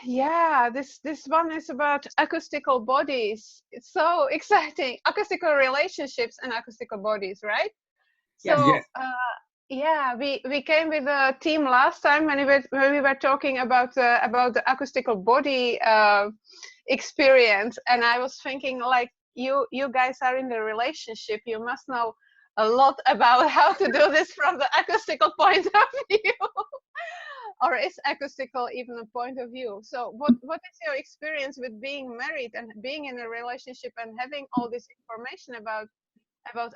Yeah, this one is about acoustical bodies. It's so exciting. Acoustical relationships and acoustical bodies, right? Yes. So Yes. yeah, we came with a team last time when we were talking about the acoustical body experience, and I was thinking, like, you guys are in the relationship, you must know a lot about how to do this from the acoustical point of view. Or is acoustical even a point of view? So what is your experience with being married and being in a relationship and having all this information about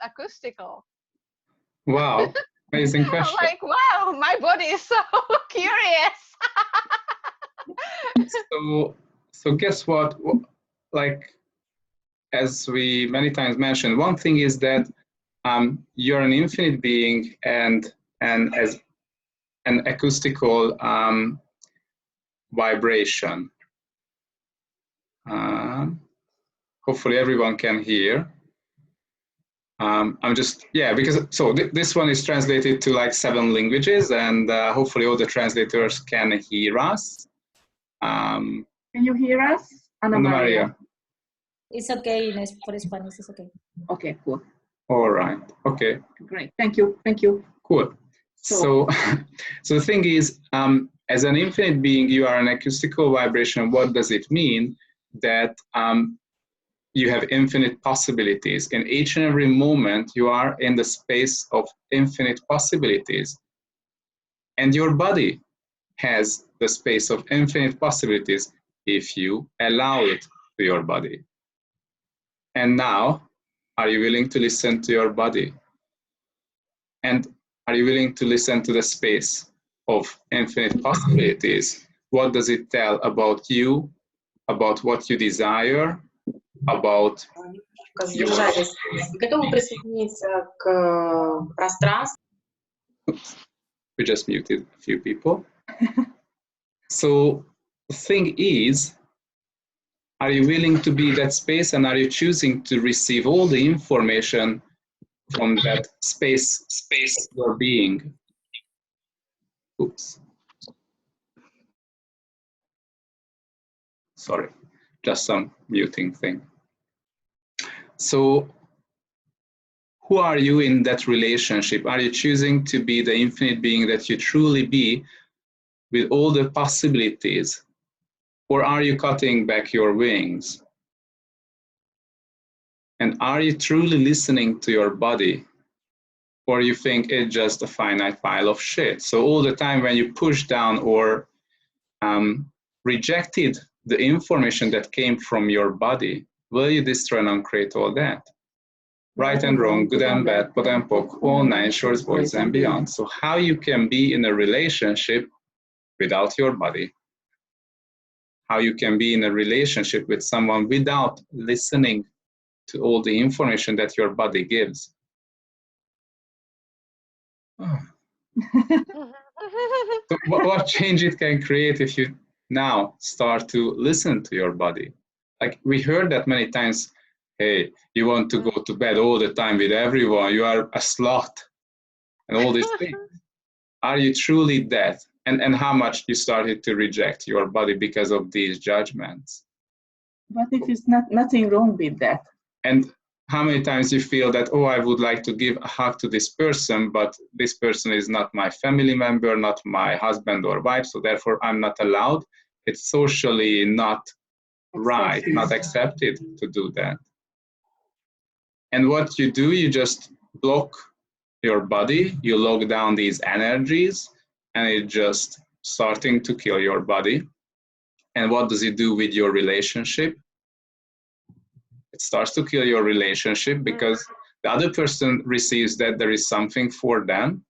acoustical? Wow, amazing question. Like, wow, my body is so curious. So guess what? Like, as we many times mentioned, one thing is that you're an infinite being, and as an acoustical vibration. Hopefully everyone can hear. I'm just, yeah, because so this one is translated to like 7 languages, and hopefully all the translators can hear us. Can you hear us, Ana Maria? It's okay for Spanish, it's okay. Okay, cool. All right, okay. Great, thank you, thank you. Cool. So the thing is, as an infinite being, you are an acoustical vibration. What does it mean? That you have infinite possibilities. In each and every moment, you are in the space of infinite possibilities. And your body has the space of infinite possibilities if you allow it to your body. And now, are you willing to listen to your body? And are you willing to listen to the space of infinite possibilities? What does it tell about you, about what you desire, about your... Готовы присоединиться к пространству? We just muted a few people. So the thing is, are you willing to be that space, and are you choosing to receive all the information from that space of your being? Oops. Sorry, just some muting thing. So who are you in that relationship? Are you choosing to be the infinite being that you truly be with all the possibilities? Or are you cutting back your wings? And are you truly listening to your body? Or you think it's just a finite pile of shit? So all the time when you push down or rejected the information that came from your body, will you destroy and uncreate all that? Right and wrong, good and bad, pot and pock, all 9 shorts, voids and beyond. So how you can be in a relationship without your body? How you can be in a relationship with someone without listening to all the information that your body gives? Oh. So what change it can create if you now start to listen to your body? Like, we heard that many times, hey, you want to go to bed all the time with everyone, you are a slut, and all these things. Are you truly that? And how much you started to reject your body because of these judgments? But if it's nothing wrong with that. And how many times you feel that, oh, I would like to give a hug to this person, but this person is not my family member, not my husband or wife, so therefore I'm not allowed. It's socially not right, not accepted to do that. And what you do, you just block your body, you lock down these energies, and it's just starting to kill your body. And what does it do with your relationship? It starts to kill your relationship because the other person receives that there is something for them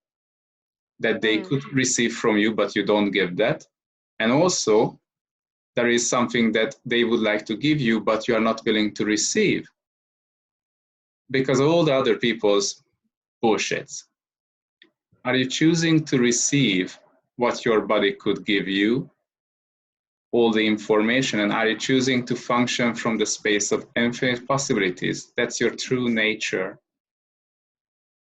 that they could receive from you, but you don't give that. And also, there is something that they would like to give you, but you are not willing to receive because all the other people's bullshits. Are you choosing to receive what your body could give you, all the information, and are you choosing to function from the space of infinite possibilities? That's your true nature.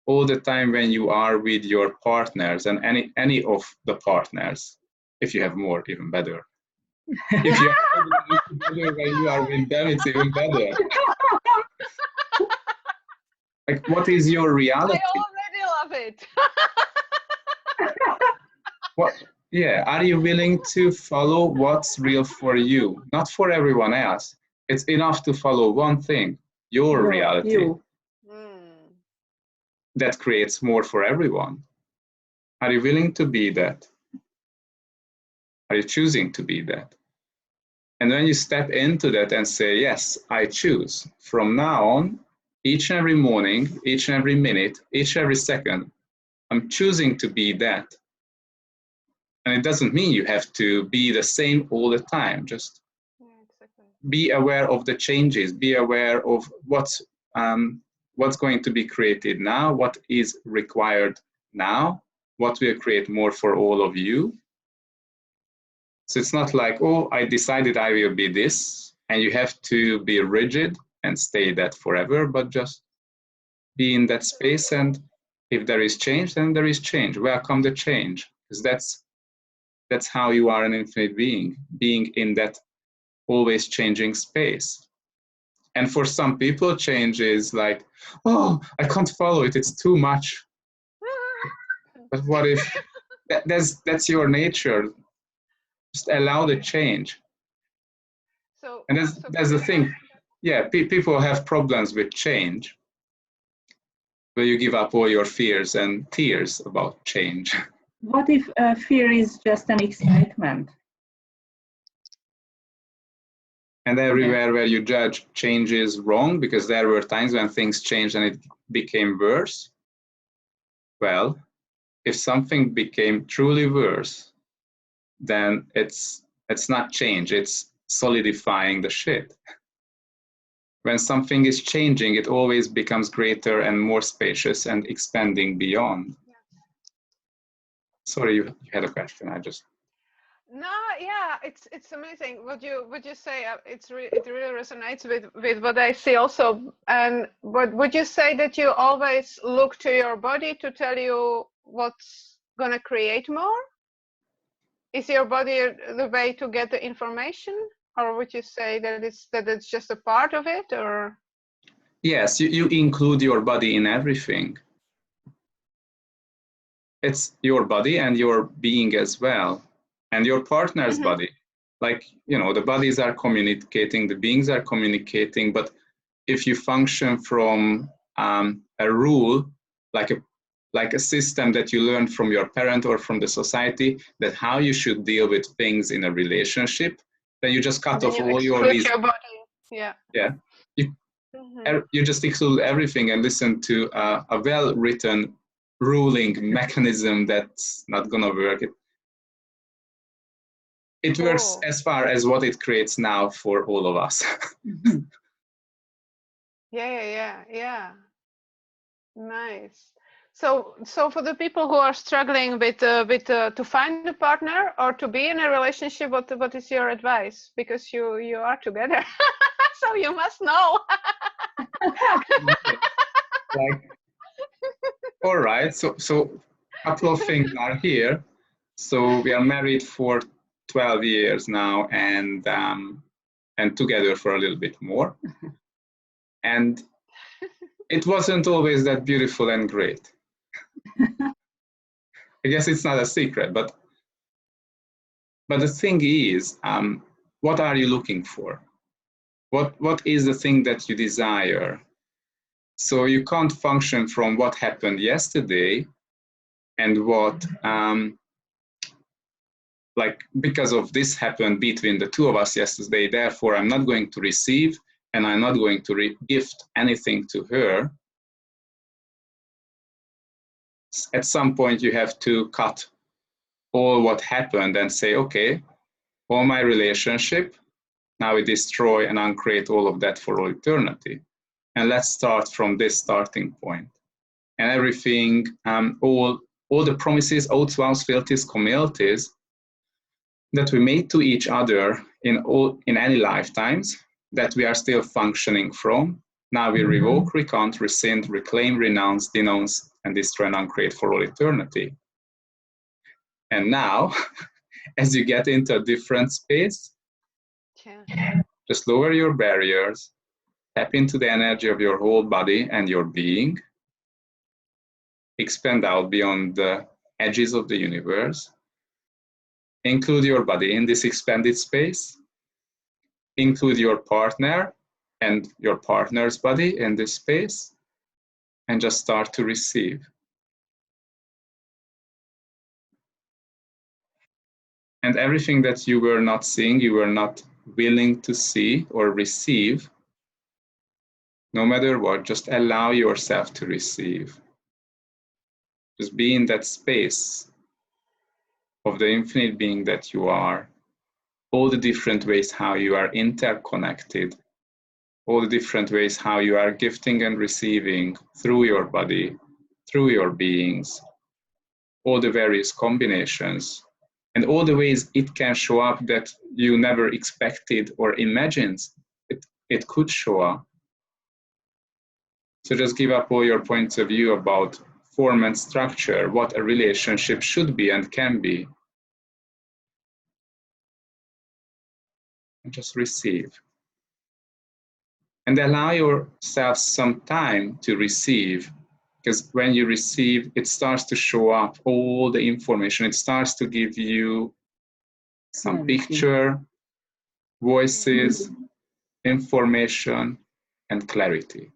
All the time when you are with your partners, and any of the partners, if you have more, even better, If you are together when you are with them, it's even better. Like, what is your reality? I already love it. What? Yeah, are you willing to follow what's real for you, not for everyone else? It's enough to follow one thing, your reality. You. That creates more for everyone. Are you willing to be that? Are you choosing to be that? And when you step into that and say, yes, I choose, from now on, each and every morning, each and every minute, each and every second, I'm choosing to be that. And it doesn't mean you have to be the same all the time. Just be aware of the changes, be aware of what's going to be created now, what is required now, what will create more for all of you. So it's not like, oh, I decided I will be this, and you have to be rigid and stay that forever, but just be in that space, and if there is change, then there is change. Welcome the change, because that's how you are an infinite being in that always changing space. And for some people, change is like, oh, I can't follow it, it's too much. But what if that's your nature? Just allow the change. And that's the thing. Yeah, people have problems with change, where you give up all your fears and tears about change. What if fear is just an excitement? And everywhere where you judge change is wrong, because there were times when things changed and it became worse. Well, if something became truly worse, then it's not change, it's solidifying the shit. When something is changing, it always becomes greater and more spacious and expanding beyond. Sorry, you had a question. No, yeah, it's amazing what you say. It really resonates with what I see also. And would you say that you always look to your body to tell you what's gonna create more? Is your body the way to get the information, or would you say that it's just a part of it, or? Yes, you include your body in everything. It's your body and your being as well, and your partner's body. Like, the bodies are communicating, the beings are communicating, but if you function from a rule, like a system that you learned from your parent or from the society, that how you should deal with things in a relationship, then you just cut off all your body. Yeah. You just exclude everything and listen to a well-written ruling mechanism that's not gonna work. It works as far as what it creates now for all of us. Yeah. Nice. So for the people who are struggling with to find a partner or to be in a relationship, what is your advice? Because you are together, so you must know. All right. So a couple of things are here. So we are married for 12 years now, and together for a little bit more. And it wasn't always that beautiful and great. I guess it's not a secret, but the thing is, what are you looking for? What is the thing that you desire? So you can't function from what happened yesterday and what, because of this happened between the two of us yesterday, therefore I'm not going to receive and I'm not going to gift anything to her. At some point you have to cut all what happened and say, okay, all my relationship, now we destroy and uncreate all of that for all eternity. And let's start from this starting point. And everything, all the promises, oaths, vows, fealties, communities that we made to each other in any lifetimes that we are still functioning from, now we revoke, recant, rescind, reclaim, renounce, denounce, and destroy and uncreate for all eternity. And now, as you get into a different space, Yeah. Just lower your barriers, tap into the energy of your whole body and your being, expand out beyond the edges of the universe, include your body in this expanded space, include your partner and your partner's body in this space, and just start to receive. And everything that you were not seeing, you were not willing to see or receive, no matter what, just allow yourself to receive. Just be in that space of the infinite being that you are, all the different ways how you are interconnected, all the different ways how you are gifting and receiving through your body, through your beings, all the various combinations, and all the ways it can show up that you never expected or imagined it could show up. So just give up all your points of view about form and structure, what a relationship should be and can be. And just receive. And allow yourself some time to receive, because when you receive, it starts to show up all the information. It starts to give you some picture, voices, information, and clarity.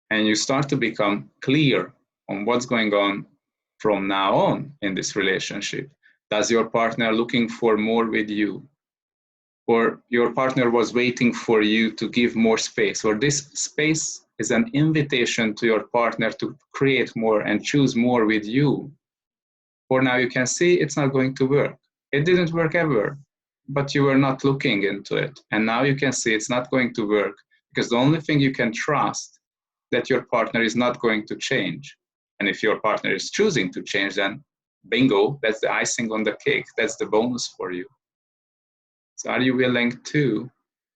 And you start to become clear on what's going on from now on in this relationship. Does your partner looking for more with you? Or your partner was waiting for you to give more space? Or this space is an invitation to your partner to create more and choose more with you? Or now you can see it's not going to work. It didn't work ever, but you were not looking into it. And now you can see it's not going to work, because the only thing you can trust that your partner is not going to change. And if your partner is choosing to change, then bingo, that's the icing on the cake. That's the bonus for you. So are you willing to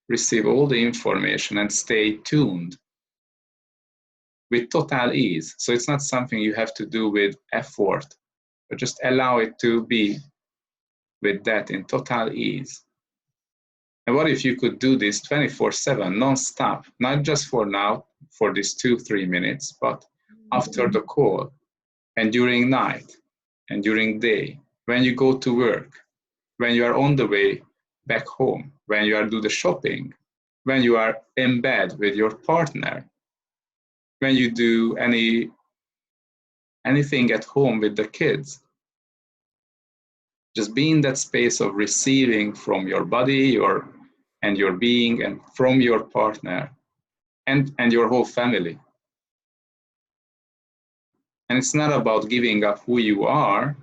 receive all the information and stay tuned with total ease? So it's not something you have to do with effort, but just allow it to be with that in total ease. And what if you could do this 24/7, non-stop, not just for now, for these 2-3 minutes, but after the call, and during night, and during day, when you go to work, when you are on the way back home, when you are do the shopping, when you are in bed with your partner, when you do anything at home with the kids. Just be in that space of receiving from your body, and your being, and from your partner, and your whole family. And it's not about giving up who you are,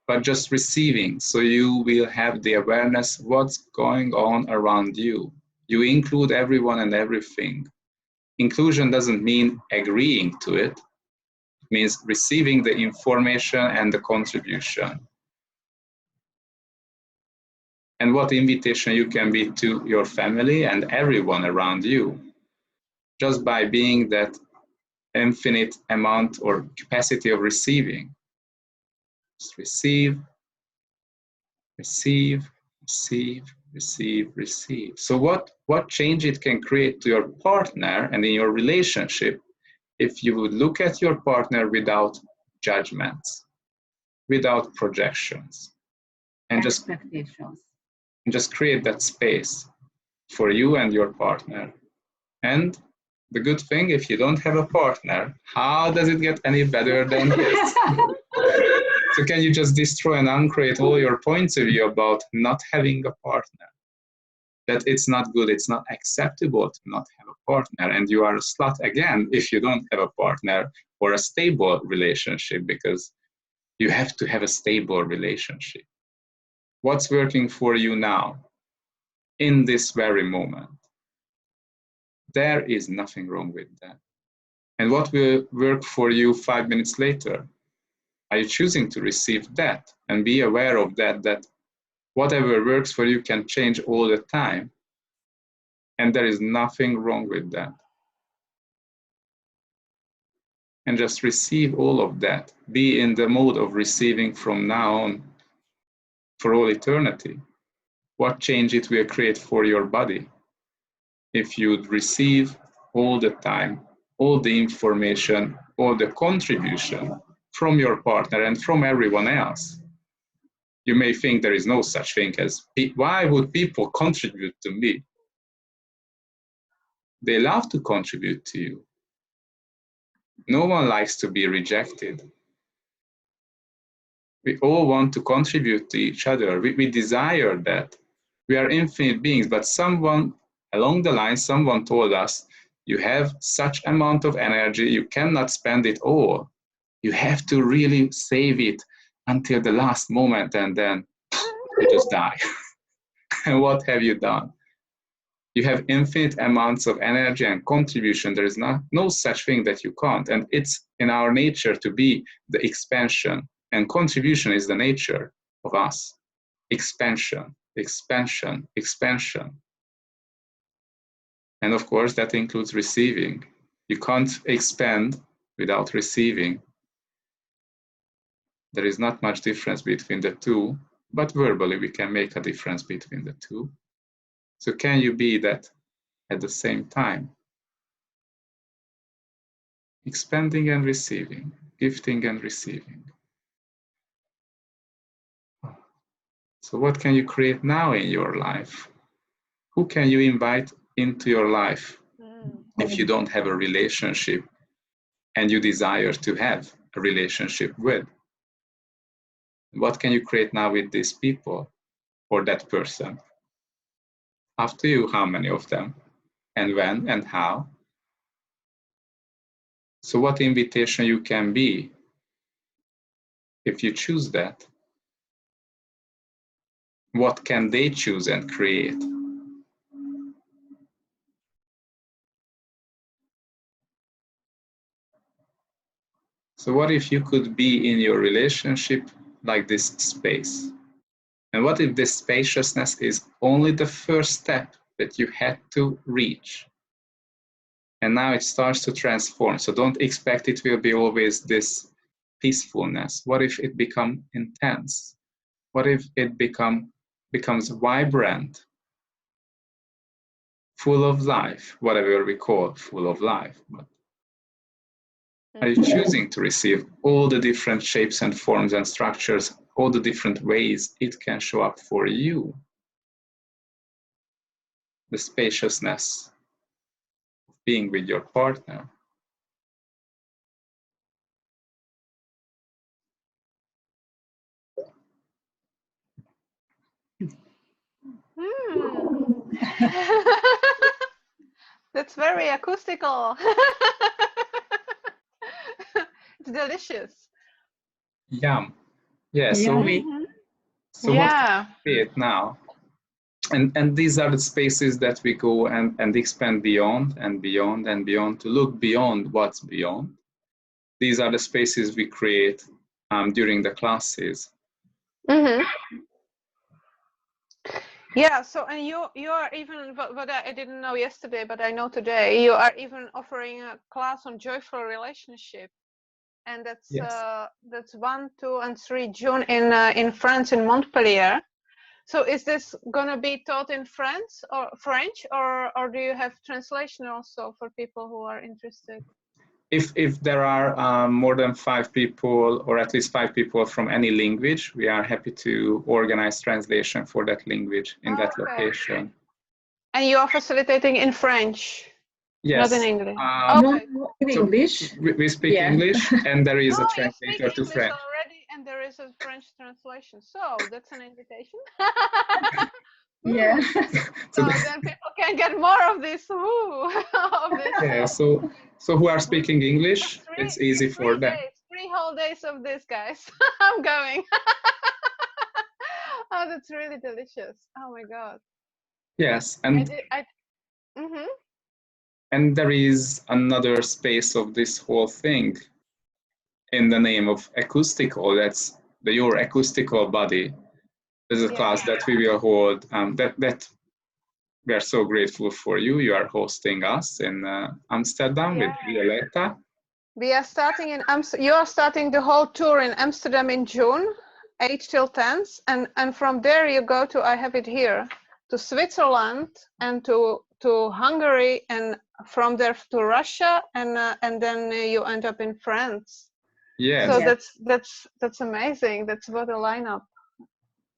but just receiving. So you will have the awareness what's going on around you. You include everyone and everything. Inclusion doesn't mean agreeing to it. It means receiving the information and the contribution. And what invitation you can be to your family and everyone around you, just by being that infinite amount or capacity of receiving. Just receive, receive, receive, receive, receive. So what change it can create to your partner and in your relationship if you would look at your partner without judgments, without projections, and just create that space for you and your partner. And the good thing, if you don't have a partner, how does it get any better than this? So can you just destroy and uncreate all your points of view about not having a partner? That it's not good, it's not acceptable to not have a partner, and you are a slut again if you don't have a partner or a stable relationship, because you have to have a stable relationship. What's working for you now, in this very moment? There is nothing wrong with that. And what will work for you 5 minutes later? Are you choosing to receive that and be aware of that whatever works for you can change all the time? And there is nothing wrong with that. And just receive all of that. Be in the mode of receiving from now on for all eternity. what change it will create for your body if you'd receive all the time, all the information, all the contribution from your partner and from everyone else. You may think there is no such thing as, why would people contribute to me? They love to contribute to you. No one likes to be rejected. We all want to contribute to each other. We desire that. We are infinite beings, but someone along the line, someone told us, you have such amount of energy, you cannot spend it all. You have to really save it until the last moment, and then you just die. And what have you done? You have infinite amounts of energy and contribution. There is no such thing that you can't. And it's in our nature to be the expansion. And contribution is the nature of us. Expansion, expansion, expansion. And of course, that includes receiving. You can't expand without receiving. There is not much difference between the two, but verbally we can make a difference between the two. So can you be that at the same time? Expanding and receiving, gifting and receiving. So what can you create now in your life? Who can you invite into your life if you don't have a relationship and you desire to have a relationship with? What can you create now with these people or that person? Up to you how many of them, and when and how. So what invitation you can be if you choose that? What can they choose and create? So what if you could be in your relationship like this space? And what if this spaciousness is only the first step that you had to reach? And now it starts to transform. So don't expect it will be always this peacefulness. What if it becomes intense? What if it becomes vibrant, full of life, whatever we call full of life? But are you choosing to receive all the different shapes and forms and structures, all the different ways it can show up for you? The spaciousness of being with your partner. That's very acoustical. It's delicious. Yum. Yeah, so Yummy. what can we create now? And these are the spaces that we go and expand beyond and beyond and beyond, to look beyond what's beyond. These are the spaces we create during the classes. Yeah, so and you are even, what I didn't know yesterday, but I know today, you are even offering a class on joyful relationship, and that's Yes. that's 1, 2, and 3 June in France, in Montpellier. So is this gonna be taught in French, or do you have translation also for people who are interested? If there are more than 5 people, or at least 5 people from any language, we are happy to organize translation for that language in that location. And you are facilitating in French? Yes. Not in English? Okay. No, in English. We speak English, and there is a translator to French. Already, and there is a French translation. So that's an invitation. Yeah. So then people can get more of this. Of this. Yeah. So who are speaking English? It's easy for them. 3 whole days of this, guys. I'm going. Oh, that's really delicious. Oh my God. Yes, and and there is another space of this whole thing in the name of acoustical. That's your acoustical body. There's a class that we will hold. That we are so grateful for you. You are hosting us in Amsterdam with Violetta. We are starting in you are starting the whole tour in Amsterdam in June, 8th till 10th, and from there you go to, I have it here, Switzerland and to Hungary, and from there to Russia, and then you end up in France. Yes. So that's amazing. That's what a lineup.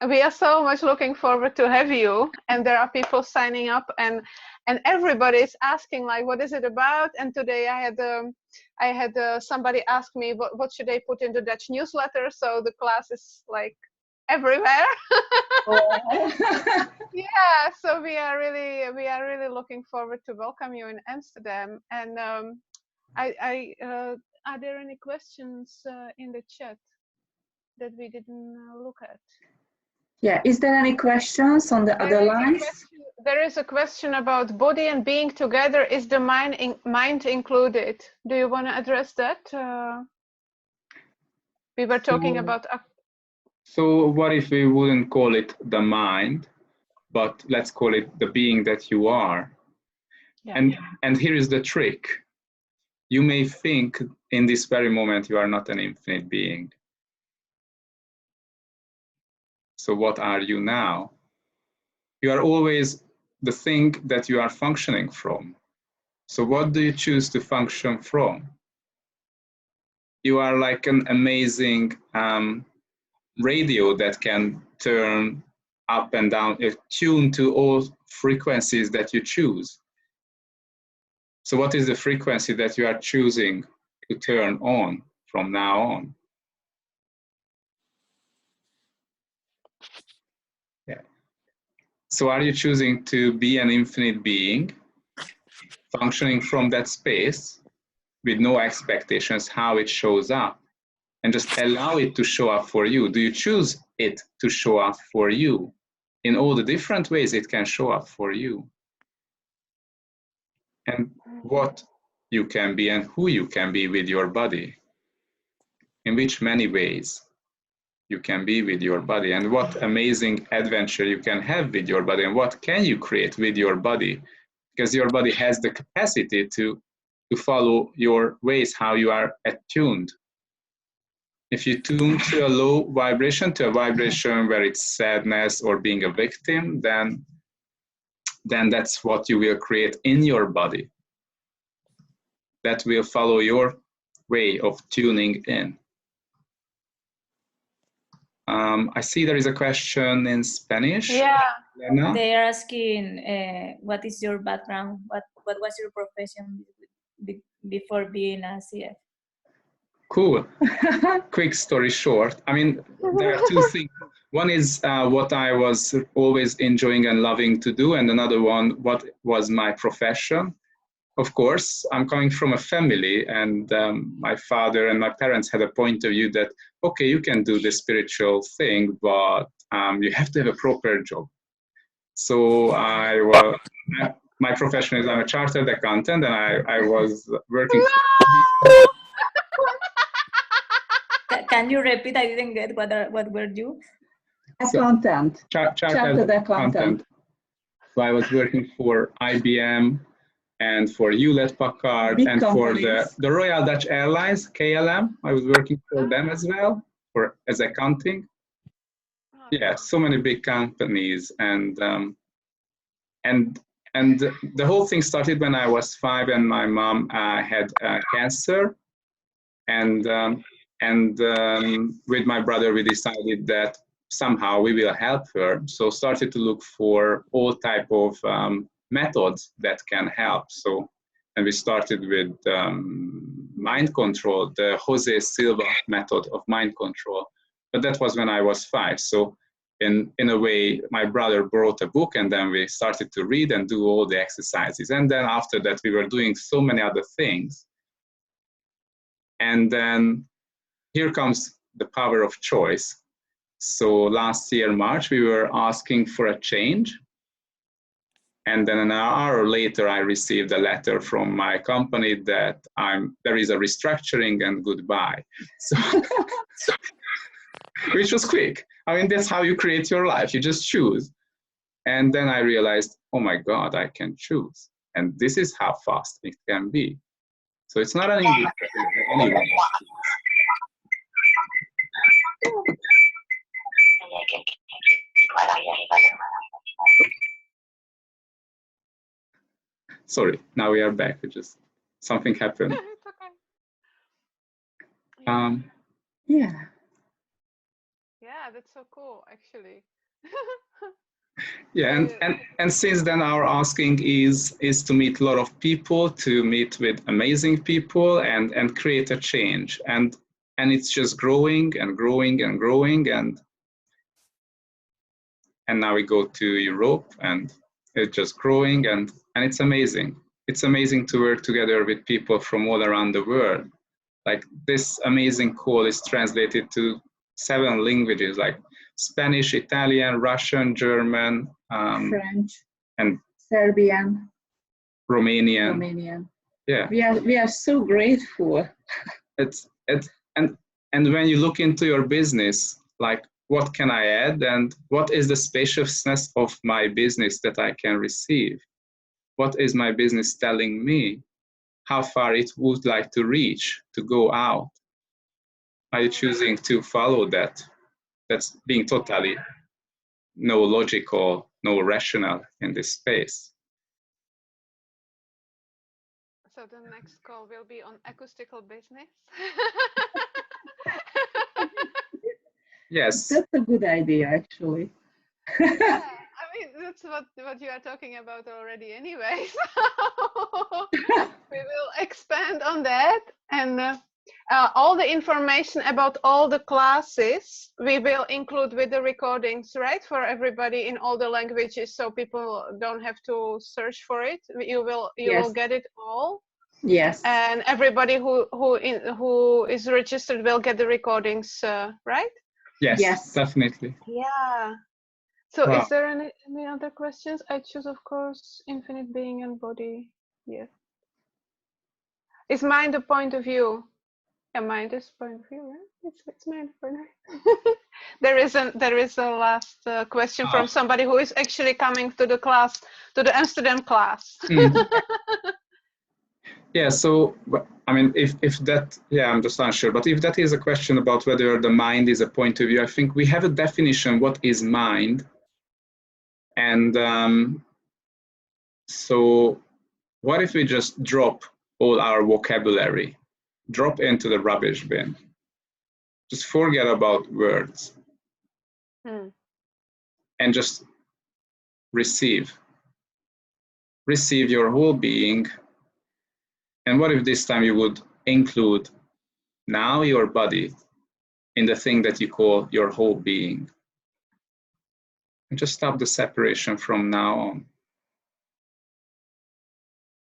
We are so much looking forward to have you, and there are people signing up, and everybody is asking like, what is it about? And today I had somebody ask me what should they put in the Dutch newsletter. So the class is like everywhere. Yeah, so we are really looking forward to welcome you in Amsterdam. And are there any questions in the chat that we didn't look at? Yeah, is there any questions on the other lines? There is a question about body and being together. Is the mind included? Do you want to address that? We were talking about. So what if we wouldn't call it the mind, but let's call it the being that you are? Yeah. And here is the trick. You may think in this very moment you are not an infinite being. So what are you now? You are always the thing that you are functioning from. So what do you choose to function from? You are like an amazing radio that can turn up and down, tune to all frequencies that you choose. So what is the frequency that you are choosing to turn on from now on? Yeah. So are you choosing to be an infinite being, functioning from that space with no expectations how it shows up, and just allow it to show up for you? Do you choose it to show up for you in all the different ways it can show up for you? And what you can be and who you can be with your body, in which many ways you can be with your body, and what amazing adventure you can have with your body, and what can you create with your body, because your body has the capacity to follow your ways, how you are attuned. If you tune to a low vibration, to a vibration where it's sadness or being a victim, then that's what you will create in your body. That will follow your way of tuning in. I see there is a question in Spanish. Yeah. Elena? They are asking, what is your background? What was your profession before being a CF? Cool. Quick story short. I mean, there are two things. One is what I was always enjoying and loving to do, and another one, what was my profession. Of course, I'm coming from a family, and my father and my parents had a point of view that, okay, you can do the spiritual thing, but you have to have a proper job. So my profession is I'm a chartered accountant, and I was working. Can you repeat? I didn't get what were you? Accountant. Chartered accountant. So I was working for IBM and for Hewlett-Packard and companies. For the Royal Dutch Airlines, KLM. I was working for them as well, as accounting. Yeah, so many big companies, and the whole thing started when I was 5 and my mom had cancer, and with my brother we decided that somehow we will help her. So started to look for all type of methods that can help. So, and we started with mind control, the Jose Silva method of mind control. But that was when I was 5. So in a way, my brother brought a book, and then we started to read and do all the exercises. And then after that, we were doing so many other things. And then here comes the power of choice. So last year, March, we were asking for a change. And then an hour later, I received a letter from my company that there is a restructuring and goodbye. So, which was quick. I mean, that's how you create your life. You just choose. And then I realized, oh my God, I can choose. And this is how fast it can be. So it's not an easy for anyone. Sorry, now we are back. It just something happened. It's okay. Yeah. Yeah, that's so cool, actually. Yeah, and since then our asking is to meet a lot of people, to meet with amazing people, and create a change, and it's just growing and growing and growing, and now we go to Europe, and it's just growing, and it's amazing. It's amazing to work together with people from all around the world. Like, this amazing call is translated to 7 languages, like Spanish, Italian, Russian, German, French, and Serbian, Romanian. Yeah, we are so grateful. it's and when you look into your business, like, what can I add, and what is the spaciousness of my business that I can receive? What is my business telling me? How far it would like to reach, to go out? Are you choosing to follow that? That's being totally no logical, no rational in this space. So the next call will be on acoustical business. Yes. That's a good idea, actually. Yeah, I mean, that's what you are talking about already anyway. So we will expand on that, and all the information about all the classes we will include with the recordings, right, for everybody in all the languages, so people don't have to search for it. You will get it all. Yes. And everybody who is registered will get the recordings, right? Yes, definitely. Yeah. So Wow. Is there any other questions? I choose, of course, infinite being and body. Yes. Is mind the point of view? Yeah, mind is point of view, right? It's mind point of view. There is a last question from somebody who is actually coming to the class, to the Amsterdam class. Yeah, so, I mean, if that, yeah, I'm just unsure, but if that is a question about whether the mind is a point of view, I think we have a definition, what is mind? And so what if we just drop all our vocabulary, drop into the rubbish bin, just forget about words, and just receive your whole being. And what if this time you would include now your body in the thing that you call your whole being? And just stop the separation from now on.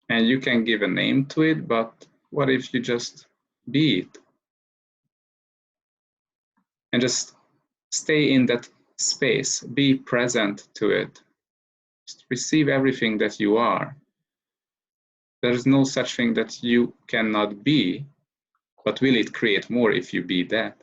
And you can give a name to it, but what if you just be it? And just stay in that space, be present to it. Just receive everything that you are. There's no such thing that you cannot be, but will it create more if you be that?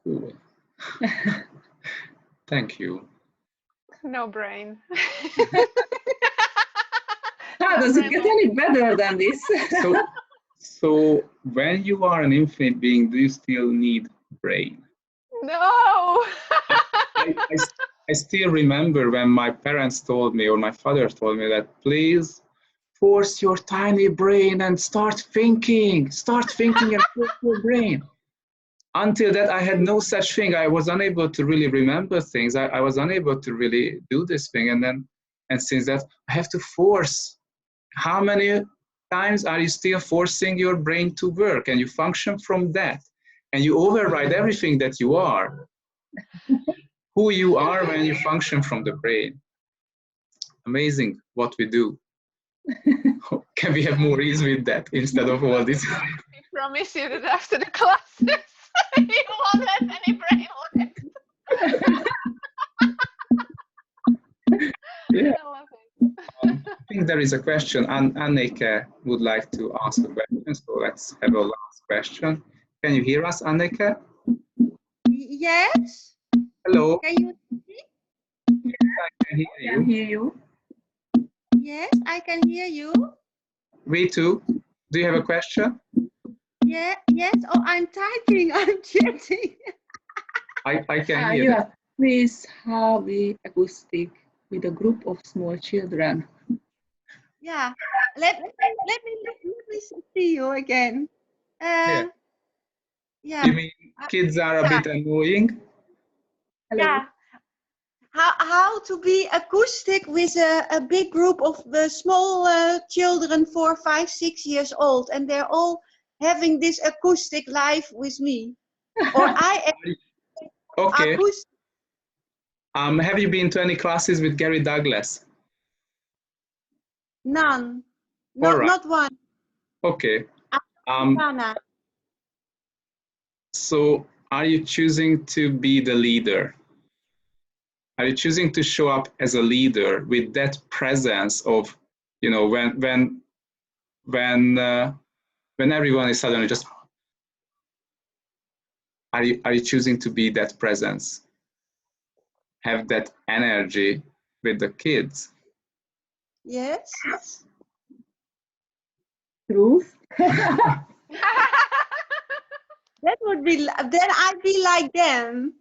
Cool. Thank you. No brain. How does it get any better than this? So when you are an infinite being, do you still need brain? No. I still remember when my parents told me, or my father told me, that please force your tiny brain and start thinking and force your brain. Until that, I had no such thing. I was unable to really remember things. I was unable to really do this thing. And since that, I have to force. How many times are you still forcing your brain to work, and you function from that, and you override everything that you are, who you are when you function from the brain? Amazing what we do. Can we have more ease with that instead of all this? I promise you that after the classes, you won't have any brain left. Yeah. I love it. I think there is a question. Anneke would like to ask a question, so let's have a last question. Can you hear us, Anneke? Yes. Hello. Can you hear me? Yes, I can hear you. Yes, I can hear you. We too. Do you have a question? Yeah, yes. Oh, I'm typing. I'm chatting. I can hear that. Please have the acoustic with a group of small children. Yeah. Let me see you again. Yeah. Yeah. You mean kids are a bit annoying? Hello. Yeah. How to be acoustic with a big group of small children, 4, 5, 6 years old, and they're all having this acoustic live with me. Or I am Okay. acoustic. Have you been to any classes with Gary Douglas? None. All right. Not one. Okay. Ivana. So are you choosing to be the leader? Are you choosing to show up as a leader with that presence of, you know, when everyone is suddenly just, are you choosing to be that presence? Have that energy with the kids? Yes. Truth. That would be, then I'd be like them.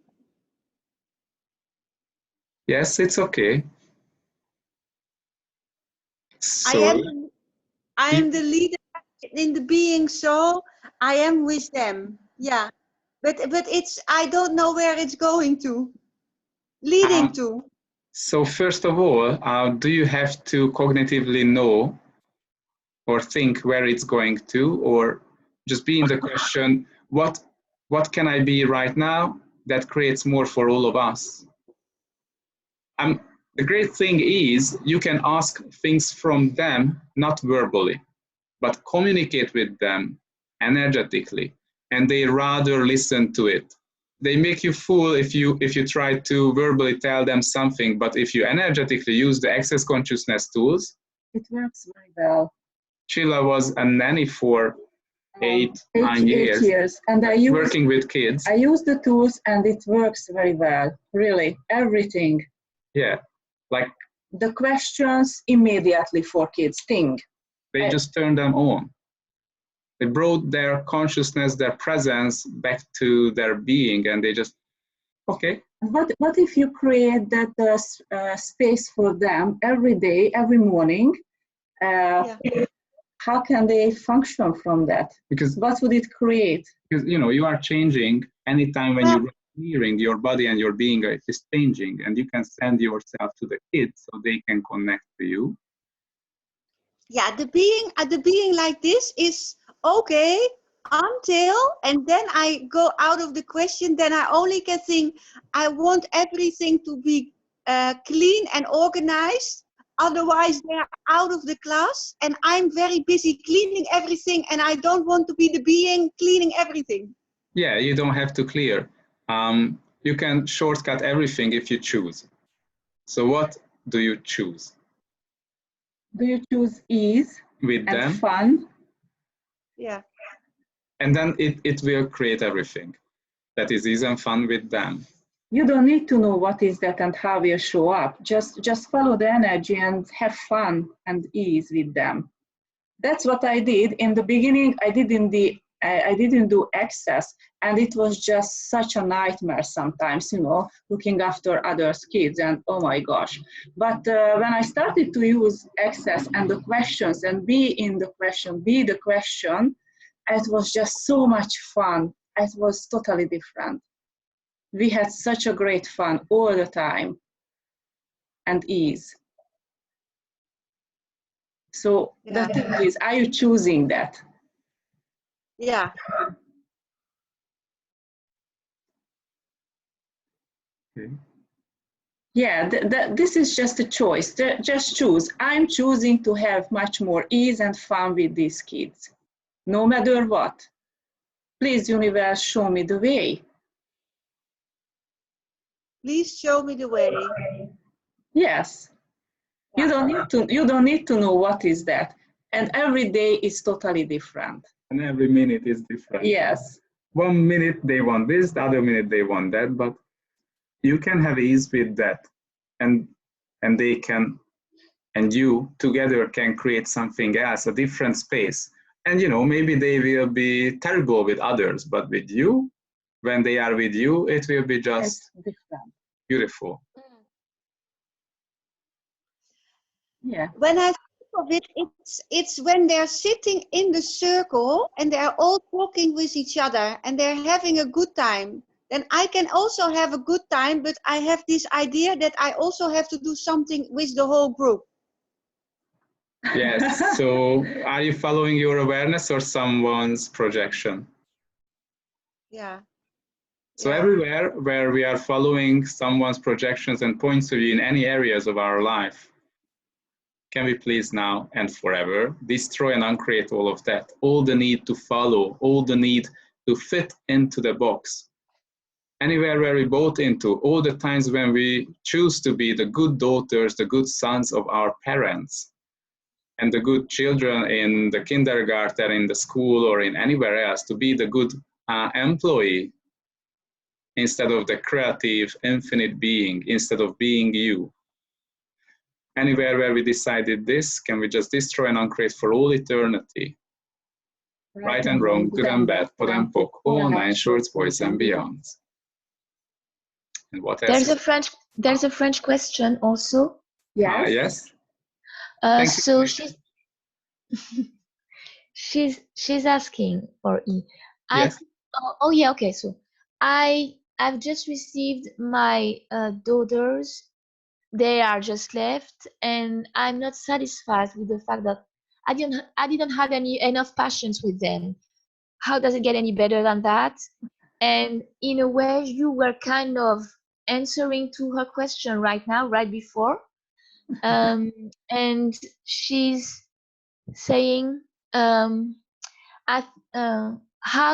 Yes, it's okay. So I am the leader in the being, so I am with them. Yeah. But it's, I don't know where it's going to, leading to. So first of all, do you have to cognitively know or think where it's going to, or just be in the question, what can I be right now that creates more for all of us? The great thing is you can ask things from them, not verbally, but communicate with them energetically, and they rather listen to it. They make you fool if you try to verbally tell them something, but if you energetically use the access consciousness tools, it works very well. Csilla was a nanny for 8-9 years. 8 years, and working with kids. I use the tools, and it works very well. Really, everything. Yeah, like the questions immediately for kids. They just turn them on. They brought their consciousness, their presence back to their being, and they just, okay. What if you create that space for them every day, every morning? How can they function from that? Because what would it create? Because you are changing anytime when you're hearing, your body and your being is changing, and you can send yourself to the kids so they can connect to you. Yeah, the being like this is okay until, and then I go out of the question. Then I only can think, I want everything to be clean and organized. Otherwise, they're out of the class, and I'm very busy cleaning everything, and I don't want to be the being cleaning everything. Yeah, you don't have to clear. You can shortcut everything if you choose. So what do you choose? Do you choose ease with and them? Fun? Yeah. And then it will create everything that is easy and fun with them. You don't need to know what is that and how will show up. Just follow the energy and have fun and ease with them. That's what I did in the beginning. I didn't do access, and it was just such a nightmare sometimes, looking after others' kids, and oh my gosh. But when I started to use access and the questions and be in the question, be the question, it was just so much fun. It was totally different. We had such a great fun all the time and ease. So the thing is, are you choosing that? Yeah. Okay. Yeah, this is just a choice. Just choose. I'm choosing to have much more ease and fun with these kids, no matter what. Please, universe, show me the way. Please show me the way. Yes. You don't need to know what is that. And every day is totally different. And every minute is different. Yes. 1 minute they want this, the other minute they want that, but you can have ease with that, and they can and you together can create something else, a different space. And you know, maybe they will be terrible with others, but with you, when they are with you, it will be just beautiful. Yeah. When I think of it, it's when they're sitting in the circle and they're all talking with each other and they're having a good time. Then I can also have a good time, but I have this idea that I also have to do something with the whole group. Yes, so are you following your awareness or someone's projection? Yeah. So Yeah. everywhere where we are following someone's projections and points of view in any areas of our life, can we please now and forever destroy and uncreate all of that? All the need to follow, all the need to fit into the box. Anywhere where we bought into, all the times when we choose to be the good daughters, the good sons of our parents, and the good children in the kindergarten, in the school, or in anywhere else, to be the good employee instead of the creative, infinite being, instead of being you. Anywhere where we decided this, can we just destroy and uncreate for all eternity? Right and wrong, good and bad, pod and poc, all 9 shorts, boys and beyonds. And what else? There's a French question also. Yes. So she's asking, or yes. Oh yeah, okay. So I've just received my daughters. They are just left, and I'm not satisfied with the fact that I didn't have enough passions with them. How does it get any better than that? And in a way, you were kind of answering to her question right now, right before. And she's saying, how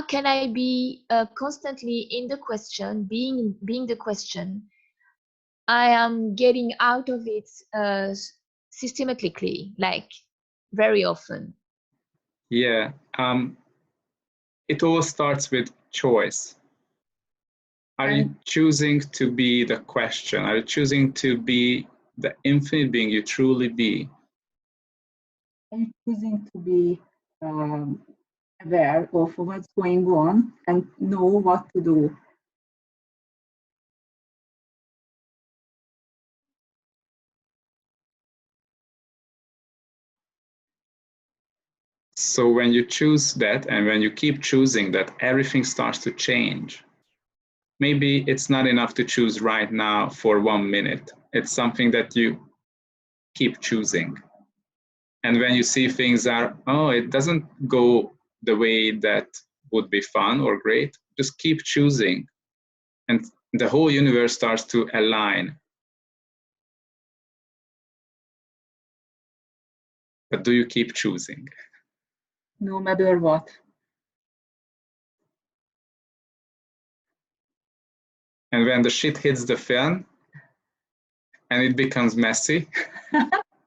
can I be constantly in the question, being the question? I am getting out of it systematically, like very often. Yeah, it all starts with choice. Are you choosing to be the question? Are you choosing to be the infinite being you truly be? Are you choosing to be aware of what's going on and know what to do? So when you choose that, and when you keep choosing that, everything starts to change. Maybe it's not enough to choose right now for 1 minute. It's something that you keep choosing. And when you see things are, oh, it doesn't go the way that would be fun or great, just keep choosing. And the whole universe starts to align. But do you keep choosing? No matter what. And when the shit hits the fan and it becomes messy,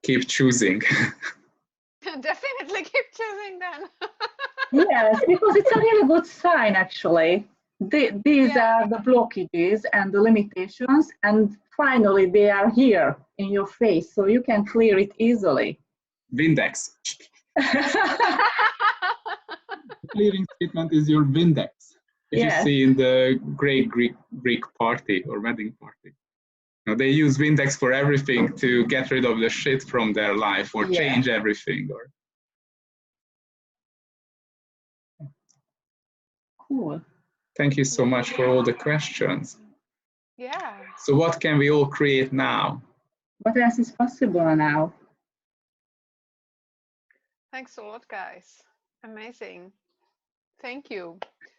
keep choosing. Definitely keep choosing then. Yes, because it's a really good sign, actually. These are the blockages and the limitations, and finally they are here in your face, so you can clear it easily. Windex. Clearing statement is your Windex. If you see in the great Greek party or wedding party, they use Windex for everything to get rid of the shit from their life or change everything. Or cool. Thank you so much for all the questions. Yeah. So what can we all create now? What else is possible now? Thanks a lot, guys. Amazing. Thank you.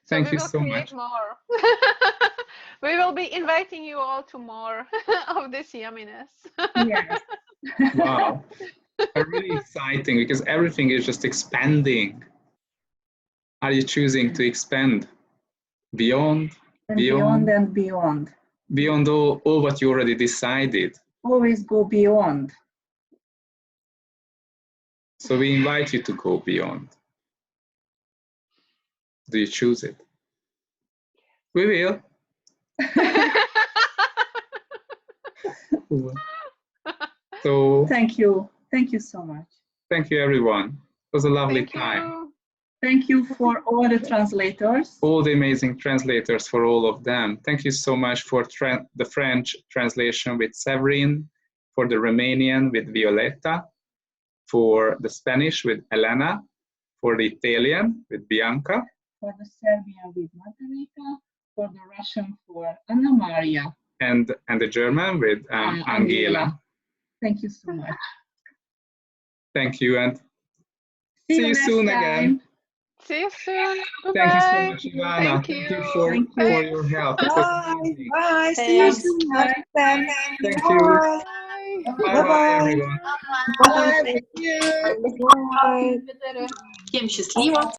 Thank you so much. More. We will be inviting you all to more of this yumminess. Yes. Wow. Really exciting, because everything is just expanding. Are you choosing to expand beyond, beyond and beyond? Beyond all what you already decided. Always go beyond. So we invite you to go beyond. Do you choose it? We will. So thank you. Thank you so much. Thank you, everyone. It was a lovely Thank time. you. Thank you for all the translators. All the amazing translators, for all of them. Thank you so much for the French translation with Severin, for the Romanian with Violetta, for the Spanish with Elena, for the Italian with Bianca, for the Serbian with Margarita, for the Russian for Anna Maria, and the German with Angela. Thank you so much. Thank you, and See you soon again. See you soon. Thank you so Bye-bye. much, Ivana. Thank Thank you. you for your help. It was Bye. amazing. Bye. See you Thanks. soon. Then. Thank you. Bye. Bye bye, everyone. Bye. Bye. Всем счастливо.